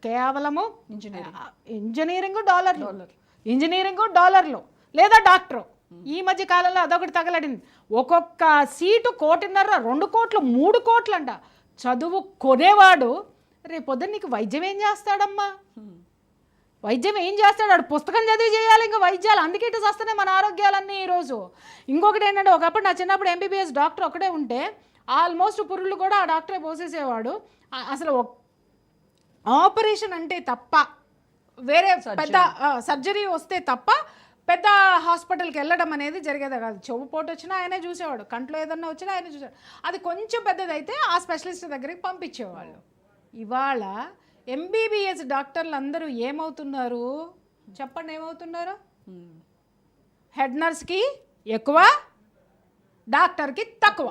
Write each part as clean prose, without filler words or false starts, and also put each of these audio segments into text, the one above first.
కేవలము ఇంజనీరింగ్ డాలర్లు లేదా డాక్టరు. ఈ మధ్య కాలంలో అదొకటి తగలడింది. ఒక్కొక్క సీటు 1.5 2 కోట్లు 3 కోట్లు అంట. చదువు కొనేవాడు రేపొద్దున నీకు వైద్యం ఏం చేస్తాడమ్మా? వైద్యం ఏం చేస్తాడు? వాడు పుస్తకం చదివి చేయాలి ఇంకా వైద్యాలు. అందుకే ఇటు వస్తున్నాయి మన ఆరోగ్యాలన్నీ ఈరోజు. ఇంకొకటి ఏంటంటే, ఒకప్పుడు నా చిన్నప్పుడు ఎంబీబీఎస్ డాక్టర్ ఒకటే ఉంటే ఆల్మోస్ట్ పురుళ్ళు కూడా ఆ డాక్టరే పోసేసేవాడు. అసలు ఆపరేషన్ అంటే తప్ప వేరే పెద్ద సర్జరీ వస్తే తప్ప పెద్ద హాస్పిటల్కి వెళ్ళడం అనేది జరిగేది కాదు. చెవు పోటు వచ్చినా ఆయనే చూసేవాడు, కంట్లో ఏదన్నా వచ్చినా ఆయనే చూసేవాడు. అది కొంచెం పెద్దదైతే ఆ స్పెషలిస్ట్ దగ్గరికి పంపించేవాళ్ళు. ఇవాళ ఎంబీబీఎస్ డాక్టర్లు అందరూ ఏమవుతున్నారు చెప్పండి? ఏమవుతున్నారు? హెడ్ నర్స్కి ఎక్కువ, డాక్టర్కి తక్కువ.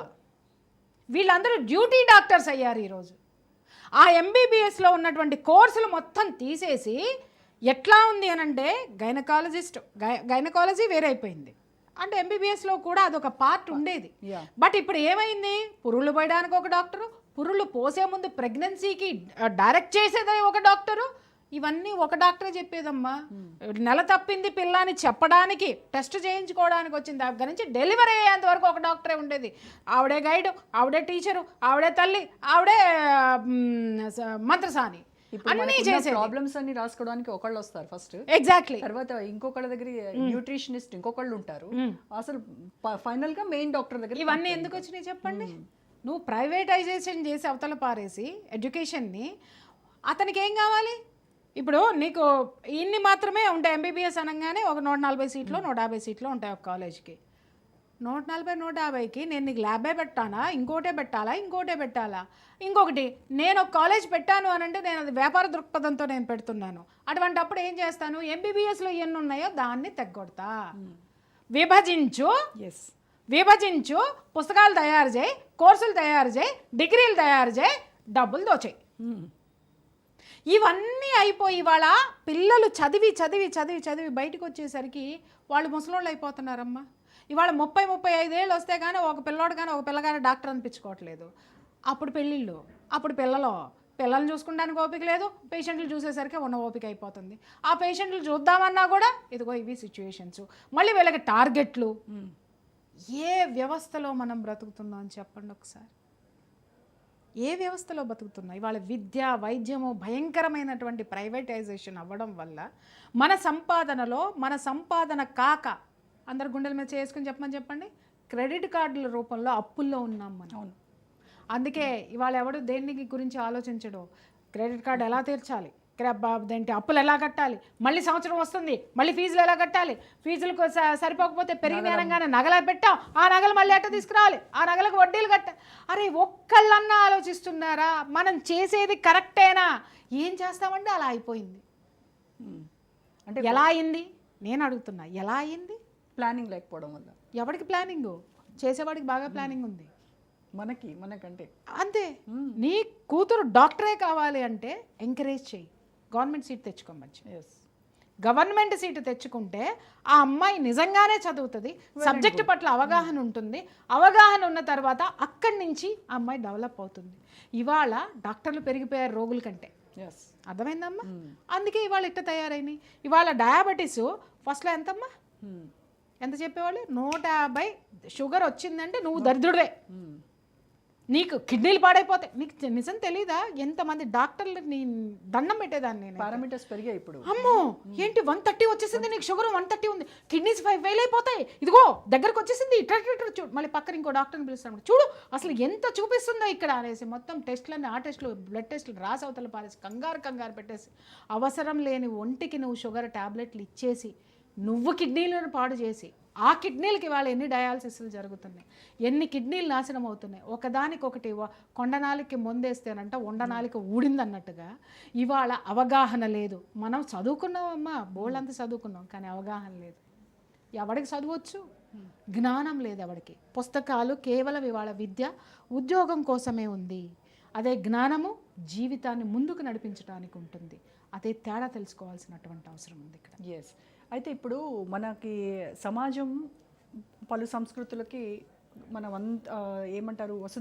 వీళ్ళందరూ డ్యూటీ డాక్టర్స్ అయ్యారు ఈరోజు. ఆ ఎంబీబీఎస్లో ఉన్నటువంటి కోర్సులు మొత్తం తీసేసి ఎట్లా ఉంది అని అంటే గైనకాలజీ వేరైపోయింది. అంటే ఎంబీబీఎస్లో కూడా అదొక పార్ట్ ఉండేది. బట్ ఇప్పుడు ఏమైంది? పురుళ్ళు పోయడానికి ఒక డాక్టరు, పురుళ్ళు పోసే ముందు ప్రెగ్నెన్సీకి డైరెక్ట్ చేసేదే ఒక డాక్టరు. ఇవన్నీ ఒక డాక్టరే చెప్పేదమ్మా. నెల తప్పింది పిల్ల అని చెప్పడానికి, టెస్ట్ చేయించుకోవడానికి వచ్చింది దగ్గర నుంచి డెలివరీ అయ్యేంత వరకు ఒక డాక్టరే ఉండేది. ఆవిడే గైడ్, ఆవిడే టీచరు, ఆవిడే తల్లి, ఆవిడే మంత్రసాని. అన్ని చేసే ప్రాబ్లమ్స్ అన్ని రాసుకోవడానికి ఒకళ్ళు వస్తారు ఫస్ట్. ఎగ్జాక్ట్లీ. తర్వాత ఇంకొకళ్ళ దగ్గర న్యూట్రిషనిస్ట్ ఇంకొకళ్ళు ఉంటారు. అసలు ఫైనల్ గా మెయిన్ డాక్టర్ దగ్గర. ఇవన్నీ ఎందుకు వచ్చినాయి చెప్పండి? నువ్వు ప్రైవేటైజేషన్ చేసి అవతల పారేసి ఎడ్యుకేషన్ని, అతనికి ఏం కావాలి? ఇప్పుడు నీకు ఇన్ని మాత్రమే ఉంటాయి. ఎంబీబీఎస్ అనగానే ఒక 140 సీట్లు 150 సీట్లు ఉంటాయి ఒక కాలేజ్కి. 140 150కి నేను నీకు ల్యాబే పెట్టానా, ఇంకోటే పెట్టాలా? ఇంకొకటి, నేను ఒక కాలేజ్ పెట్టాను అని అంటే నేను అది వ్యాపార దృక్పథంతో నేను పెడుతున్నాను. అటువంటిప్పుడు ఏం చేస్తాను? ఎంబీబీఎస్లో ఎన్ని ఉన్నాయో దాన్ని తెగొడతా. విభజించు, పుస్తకాలు తయారు చేయి, కోర్సులు తయారు చేయి, డిగ్రీలు తయారు చేయి, డబ్బులు దోచేయి. ఇవన్నీ అయిపోయి ఇవాళ పిల్లలు చదివి బయటకు వచ్చేసరికి వాళ్ళు ముసలోళ్ళు అయిపోతున్నారమ్మా. ఇవాళ 30-35 ఏళ్ళు వస్తే కానీ ఒక పిల్లోడు కానీ ఒక పిల్లగానే డాక్టర్ అనిపించుకోవట్లేదు. అప్పుడు పెళ్ళిళ్ళు, అప్పుడు పిల్లల్ని చూసుకుంటానికి ఓపిక లేదు, పేషెంట్లు చూసేసరికి ఉన్న ఓపిక అయిపోతుంది. ఆ పేషెంట్లు చూద్దామన్నా కూడా ఇదిగో ఇవి సిచ్యువేషన్స్. మళ్ళీ వీళ్ళకి టార్గెట్లు. ఏ వ్యవస్థలో మనం బ్రతుకుతున్నాం చెప్పండి ఒకసారి? ఏ వ్యవస్థలో బతుకుతున్నాం? ఇవాళ విద్య, వైద్యము భయంకరమైనటువంటి ప్రైవేటైజేషన్ అవ్వడం వల్ల మన సంపాదన కాక అందరు గుండెల మీద చేసుకుని చెప్పండి, క్రెడిట్ కార్డుల రూపంలో అప్పుల్లో ఉన్నాం మనం. అవును. అందుకే ఇవాళ ఎవడు దేనికి గురించి ఆలోచించడు. క్రెడిట్ కార్డు ఎలా తీర్చాలి, దేంటి అప్పులు ఎలా కట్టాలి, మళ్ళీ సంవత్సరం వస్తుంది, మళ్ళీ ఫీజులు ఎలా కట్టాలి, ఫీజులకు సరిపోకపోతే పెరిగిన అనగానే నగలు పెట్టాం, ఆ నగలు మళ్ళీ ఎట్ట తీసుకురావాలి, ఆ నగలకు వడ్డీలు కట్టాలి. అరే ఒక్కళ్ళన్నా ఆలోచిస్తున్నారా? మనం చేసేది కరెక్టేనా? ఏం చేస్తామంటే అలా అయిపోయింది. అంటే ఎలా అయింది నేను అడుగుతున్నా, ఎలా అయింది? ప్లానింగ్ లేకపోవడం వల్ల. ఎవరికి ప్లానింగ్? చేసేవాడికి బాగా ప్లానింగ్ ఉంది. మనకంటే అంతే. నీ కూతురు డాక్టరే కావాలి అంటే ఎంకరేజ్ చేయి, గవర్నమెంట్ సీట్ తెచ్చుకోమచ్చు. గవర్నమెంట్ సీటు తెచ్చుకుంటే ఆ అమ్మాయి నిజంగానే చదువుతుంది, సబ్జెక్టు పట్ల అవగాహన ఉంటుంది. అవగాహన ఉన్న తర్వాత అక్కడి నుంచి ఆ అమ్మాయి డెవలప్ అవుతుంది. ఇవాళ డాక్టర్లు పెరిగిపోయారు రోగుల కంటే. అర్థమైందమ్మా? అందుకే ఇవాళ ఇట్ట తయారైనాయి. ఇవాళ డయాబెటీస్ ఫస్ట్లో ఎంతమ్మా? ఎంత చెప్పేవాళ్ళు? 150 షుగర్ వచ్చిందంటే నువ్వు దరిద్రుడే, నీకు కిడ్నీలు పాడైపోతాయి. నీకు నిజం తెలీదా? ఎంతమంది డాక్టర్లు నీ దండం పెట్టేదాన్ని నేను. పారామీటర్స్ పెరిగాయి ఇప్పుడు. అమ్మో ఏంటి 130 వచ్చేసింది, నీకు షుగర్ 130 ఉంది, కిడ్నీస్ 5000 అయిపోతాయి, ఇదిగో దగ్గరకు వచ్చేసింది, చూడు. మళ్ళీ పక్కన ఇంకో డాక్టర్ని పిలుస్తాను, చూడు అసలు ఎంత చూపిస్తుందో ఇక్కడ అనేసి మొత్తం టెస్టులన్నీ, ఆ టెస్టులు, బ్లడ్ టెస్టులు రాసి అవతల పారేసి కంగారు పెట్టేసి అవసరం లేని ఒంటికి నువ్వు షుగర్ ట్యాబ్లెట్లు ఇచ్చేసి నువ్వు కిడ్నీలను పాడు చేసి ఆ కిడ్నీలకి ఇవాళ ఎన్ని డయాలసిస్లు జరుగుతున్నాయి, ఎన్ని కిడ్నీలు నాశనం అవుతున్నాయి. ఒకదానికొకటి కొండనాలికి ముందేస్తేనంట ఉండనాలికి ఊడిందన్నట్టుగా ఇవాళ అవగాహన లేదు. మనం చదువుకున్నామమ్మా, బోళ్ళంతా చదువుకున్నాం, కానీ అవగాహన లేదు. ఎవడికి చదవచ్చు? జ్ఞానం లేదు ఎవడికి. పుస్తకాలు కేవలం ఇవాళ విద్య ఉద్యోగం కోసమే ఉంది. అదే జ్ఞానము జీవితాన్ని ముందుకు నడిపించడానికి ఉంటుంది. అదే తేడా తెలుసుకోవాల్సినటువంటి అవసరం ఉంది ఇక్కడ. ఎస్. అయితే ఇప్పుడు మనకి సమాజం పలు సంస్కృతులకి మనం ఏమంటారు వసుదైక